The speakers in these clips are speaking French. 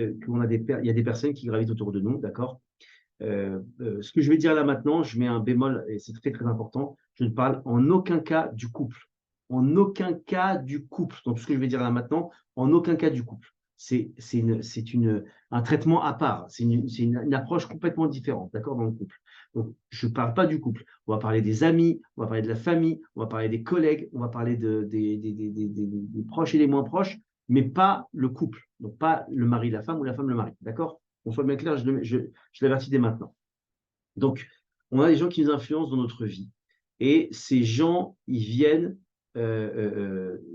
il y a des personnes qui gravitent autour de nous, d'accord? Ce que je vais dire là maintenant, je mets un bémol et c'est très très important. Je ne parle en aucun cas du couple. En aucun cas du couple. Donc, ce que je vais dire là maintenant, en aucun cas du couple. Un traitement à part. C'est une approche complètement différente, d'accord, dans le couple. Donc, je ne parle pas du couple. On va parler des amis, on va parler de la famille, on va parler des collègues, on va parler des proches et des moins proches, mais pas le couple. Donc, pas le mari, la femme ou la femme, le mari. D'accord? On soit bien clair, je l'avertis dès maintenant. Donc, on a des gens qui nous influencent dans notre vie. Et ces gens, ils viennent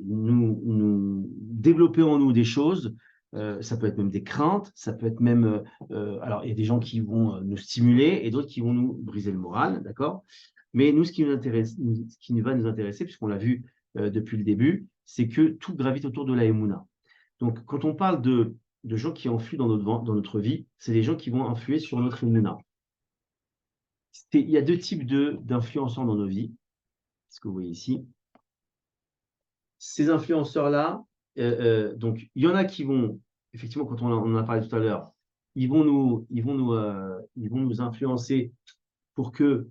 nous développer en nous des choses. Ça peut être même des craintes, ça peut être même. Alors, il y a des gens qui vont nous stimuler et d'autres qui vont nous briser le moral, d'accord? Mais nous, ce qui va nous intéresser, puisqu'on l'a vu depuis le début, c'est que tout gravite autour de la Emouna. Donc, quand on parle de gens qui influent dans notre vie, c'est des gens qui vont influer sur notre Emouna. Il y a deux types d'influenceurs dans nos vies, ce que vous voyez ici. Ces influenceurs-là, donc il y en a qui vont, effectivement, quand on en a parlé tout à l'heure, ils vont nous influencer pour que,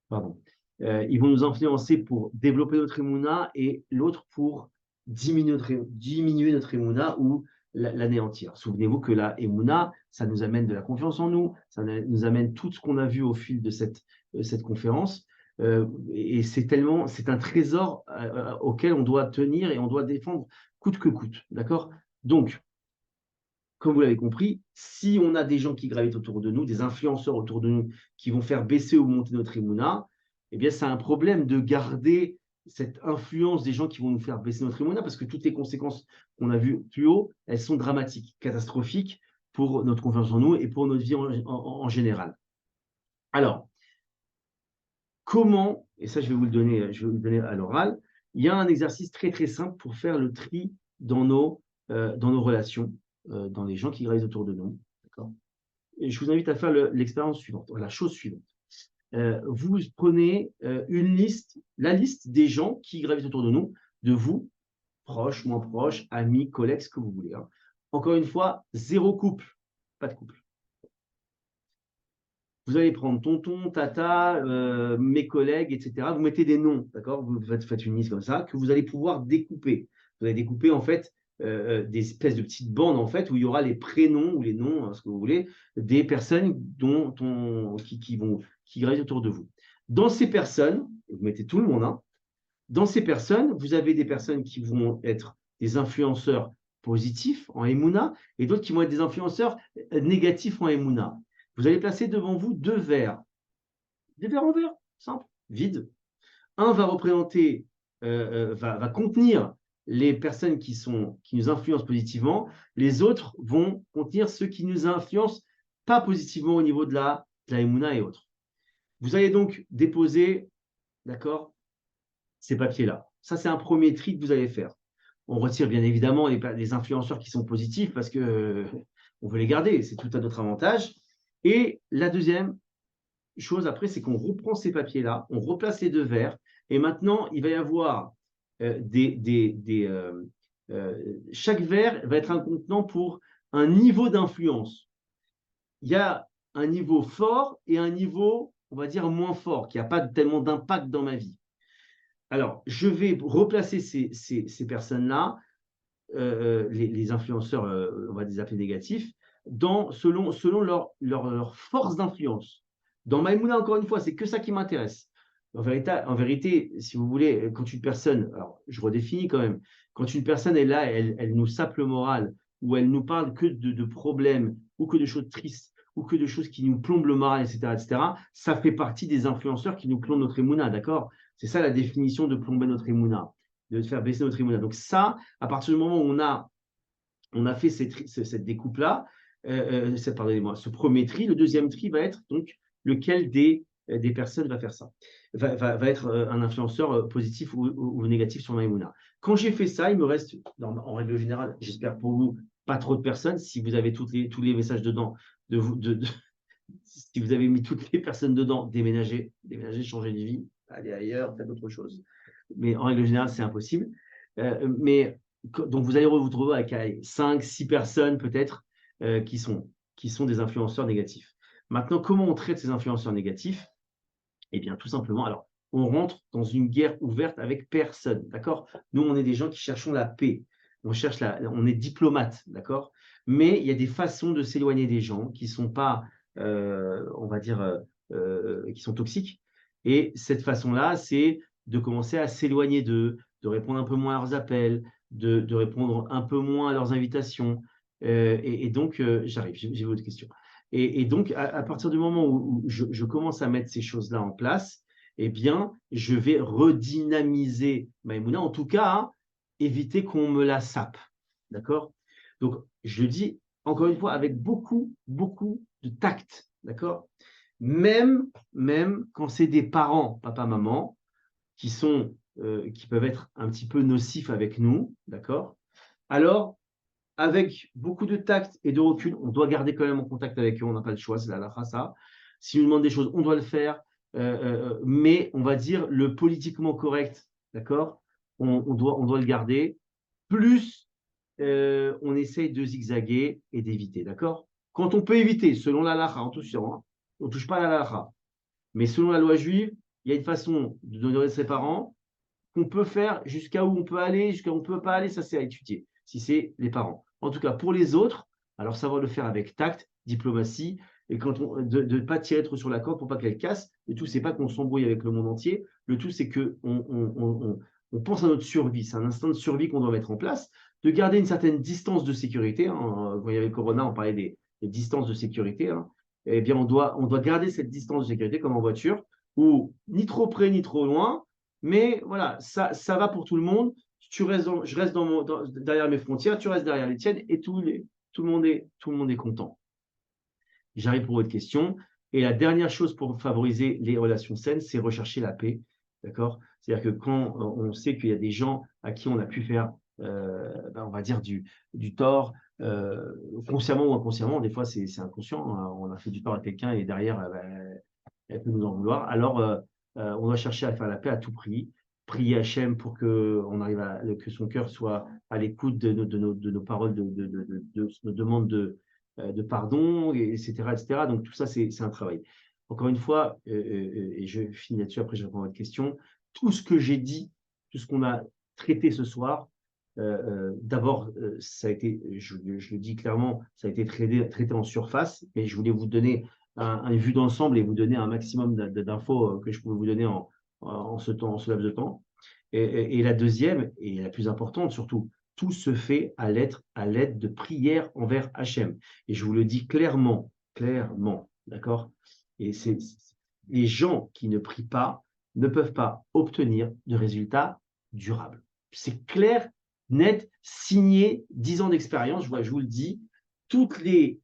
pardon, ils vont nous influencer pour développer notre Emouna et l'autre pour diminuer notre Emouna ou l'anéantir. Souvenez-vous que la Emouna, ça nous amène de la confiance en nous, ça nous amène tout ce qu'on a vu au fil de cette conférence. Et c'est un trésor auquel on doit tenir et on doit défendre coûte que coûte. D'accord? Donc, comme vous l'avez compris, si on a des gens qui gravitent autour de nous, des influenceurs autour de nous qui vont faire baisser ou monter notre Emouna, eh bien, c'est un problème de garder cette influence des gens qui vont nous faire baisser notre Emouna parce que toutes les conséquences qu'on a vues plus haut, elles sont dramatiques, catastrophiques pour notre confiance en nous et pour notre vie en général. Alors, comment, et ça je vais vous le donner à l'oral, il y a un exercice très très simple pour faire le tri dans nos relations, dans les gens qui gravitent autour de nous. Et je vous invite à faire l'expérience suivante, la chose suivante. Vous prenez la liste des gens qui gravitent autour de nous, de vous, proches, moins proches, amis, collègues, ce que vous voulez. Hein. Encore une fois, zéro couple, pas de couple. Vous allez prendre tonton, tata, mes collègues, etc. Vous mettez des noms, d'accord? Vous faites une liste comme ça que vous allez pouvoir découper. Vous allez découper en fait des espèces de petites bandes en fait où il y aura les prénoms ou les noms, hein, ce que vous voulez, des personnes qui gravitent autour de vous. Dans ces personnes, vous mettez tout le monde, hein, dans ces personnes, vous avez des personnes qui vont être des influenceurs positifs en Emouna et d'autres qui vont être des influenceurs négatifs en Emouna. Vous allez placer devant vous deux verres en verre, simple, vide. Un va représenter, va contenir les personnes qui nous influencent positivement. Les autres vont contenir ceux qui nous influencent pas positivement au niveau de la Emouna et autres. Vous allez donc déposer, d'accord, ces papiers-là. Ça, c'est un premier tri que vous allez faire. On retire bien évidemment les influenceurs qui sont positifs parce que on veut les garder, c'est tout à notre avantage. Et la deuxième chose après, c'est qu'on reprend ces papiers-là, on replace les deux verres, et maintenant, il va y avoir chaque verre va être un contenant pour un niveau d'influence. Il y a un niveau fort et un niveau, on va dire, moins fort, qui n'a pas tellement d'impact dans ma vie. Alors, je vais replacer ces personnes-là, les influenceurs, on va les appeler négatifs, selon leur force d'influence. Dans Maïmouna, encore une fois, c'est que ça qui m'intéresse. En vérité, si vous voulez, quand une personne, alors je redéfinis quand même, quand une personne est là, elle nous sape le moral, ou elle nous parle que de problèmes, ou que de choses tristes, ou que de choses qui nous plombent le moral, etc., ça fait partie des influenceurs qui nous plombent notre émouna, d'accord? C'est ça la définition de plomber notre émouna, de faire baisser notre émouna. Donc ça, à partir du moment où on a fait cette découpe-là, pardonnez-moi, ce premier tri, le deuxième tri va être donc lequel des personnes va faire ça, va être un influenceur positif ou négatif sur Maïmouna. Quand j'ai fait ça, il me reste, en règle générale, j'espère pour vous, pas trop de personnes. Si vous avez tous les messages dedans, si vous avez mis toutes les personnes dedans, déménagez, changez de vie, allez ailleurs, faites autre chose. Mais en règle générale, c'est impossible. Mais Donc, vous allez vous retrouver avec 5, 6 personnes peut-être qui sont des influenceurs négatifs. Maintenant, comment on traite ces influenceurs négatifs? Eh bien, tout simplement, alors, on rentre dans une guerre ouverte avec personne, d'accord? Nous, on est des gens qui cherchons la paix. On est diplomate, d'accord? Mais il y a des façons de s'éloigner des gens qui sont pas, on va dire, qui sont toxiques. Et cette façon-là, c'est de commencer à s'éloigner d'eux, de répondre un peu moins à leurs appels, de répondre un peu moins à leurs invitations. Et donc, j'arrive, j'ai votre question. Et donc, à partir du moment où je commence à mettre ces choses-là en place, eh bien, je vais redynamiser ma Emouna. En tout cas, hein, éviter qu'on me la sape. D'accord? Donc, je le dis encore une fois avec beaucoup, beaucoup de tact. D'accord? Même quand c'est des parents, papa, maman, qui peuvent être un petit peu nocifs avec nous. D'accord? Alors, avec beaucoup de tact et de recul, on doit garder quand même en contact avec eux, on n'a pas le choix, c'est la halakha, ça. S'ils nous demandent des choses, on doit le faire, mais on va dire le politiquement correct, d'accord? On doit le garder. Plus on essaye de zigzaguer et d'éviter, d'accord? Quand on peut éviter, selon la halakha, en tout cas, hein, on ne touche pas à la halakha. Mais selon la loi juive, il y a une façon de honorer ses parents qu'on peut faire, jusqu'à où on peut aller, jusqu'à où on ne peut pas aller, ça c'est à étudier, si c'est les parents. En tout cas, pour les autres, alors savoir le faire avec tact, diplomatie, et de ne pas tirer trop sur la corde pour pas qu'elle casse. Le tout, c'est pas qu'on s'embrouille avec le monde entier. Le tout, c'est qu'on pense à notre survie. C'est un instinct de survie qu'on doit mettre en place, de garder une certaine distance de sécurité. Hein. Quand il y avait le Corona, on parlait des distances de sécurité. Hein. Eh bien, on doit garder cette distance de sécurité comme en voiture, où ni trop près ni trop loin, mais voilà, ça va pour tout le monde. Je reste derrière mes frontières, tu restes derrière les tiennes et tout le monde est content. J'arrive pour votre question. Et la dernière chose pour favoriser les relations saines, c'est rechercher la paix. D'accord? C'est-à-dire que quand on sait qu'il y a des gens à qui on a pu faire, on va dire, du tort, consciemment ou inconsciemment, des fois c'est inconscient, hein, on a fait du tort à quelqu'un et derrière, elle peut nous en vouloir. Alors, on doit chercher à faire la paix à tout prix, prier Hachem pour que son cœur soit à l'écoute de nos paroles, de nos demandes de pardon, etc., etc. Donc, tout ça, c'est un travail. Encore une fois, et je finis là-dessus, après je réponds à votre question, tout ce que j'ai dit, tout ce qu'on a traité ce soir, d'abord, ça a été, je le dis clairement, ça a été traité en surface, mais je voulais vous donner une vue d'ensemble et vous donner un maximum d'infos que je pouvais vous donner en ce laps de temps. Et la deuxième, et la plus importante surtout, tout se fait à l'aide de prières envers Hachem. Et je vous le dis clairement, d'accord? Et les gens qui ne prient pas ne peuvent pas obtenir de résultats durables. C'est clair, net, signé, 10 ans d'expérience, je vous le dis, tous les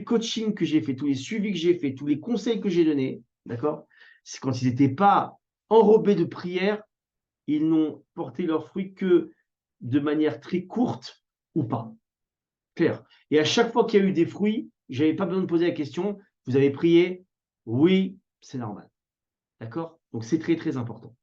coachings que j'ai fait, tous les suivis que j'ai fait, tous les conseils que j'ai donnés, d'accord? C'est quand ils n'étaient pas enrobés de prières, ils n'ont porté leurs fruits que de manière très courte ou pas. Clair. Et à chaque fois qu'il y a eu des fruits, je n'avais pas besoin de poser la question, vous avez prié? Oui, c'est normal. D'accord? Donc c'est très, très important.